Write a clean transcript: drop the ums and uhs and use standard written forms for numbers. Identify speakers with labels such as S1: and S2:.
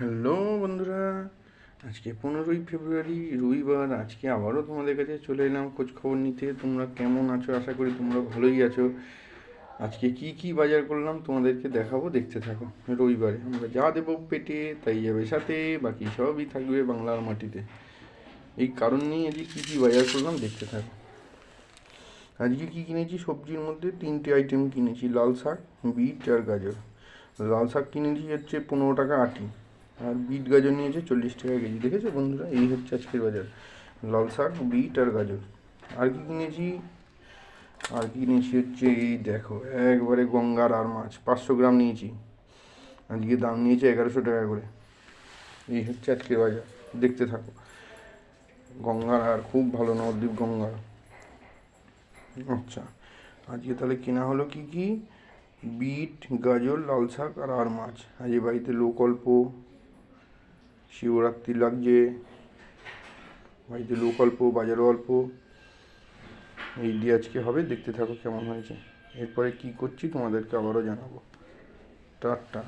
S1: Hello বন্ধুরা, আজকে 15ই ফেব্রুয়ারি রবিবার। আজকে আবারও তোমাদের কাছে চলে এলাম খোঁজ খবর নিতে। তোমরা কেমন আছো? আশা করি তোমরা ভালোই আছো। আজকে কি কি বাজার করলাম তোমাদেরকে দেখাবো, দেখতে থাকো। রবিবারে আমরা যা দেবো পেটে তাই যাবে সাথে, বাকি সবই থাকবে বাংলার মাটিতে। এই কারণ নিয়ে আজকে কী কী বাজার করলাম দেখতে থাকো। আজকে কি কিনেছি? সবজির মধ্যে 3টে আইটেম কিনেছি, লাল শাক, বিট আর গাজর। লাল শাক কিনেছি হচ্ছে 15 টাকা আটি, আর বিট গাজর নিয়েছে 40 টাকা কেজি। দেখেছো বন্ধুরা, এই হচ্ছে আজকের বাজার, লাল শাক, বিট আর গাজর। আর কি কিনেছি? আর কিনেছি হচ্ছে এই দেখো, একবারে গঙ্গার আর মাছ 500 গ্রাম নিয়েছি। আজকে দাম নিয়েছে 1100 টাকা করে। এই হচ্ছে আজকের বাজার, দেখতে থাকো। গঙ্গার আর খুব ভালো, নবদ্বীপ গঙ্গার। আচ্ছা, আজকে তাহলে কেনা হলো কি কি? বিট, গাজর, লাল শাক আর মাছ। আজ বাড়িতে লোক অল্প, শিবরাত্রি লাগছে, বাড়িতে লোক অল্প, বাজারও অল্প। এই দিয়ে আজকে হবে, দেখতে থাকো কেমন হয়েছে। এরপরে কি করছি তোমাদেরকে আবারও জানাবো। টাটা।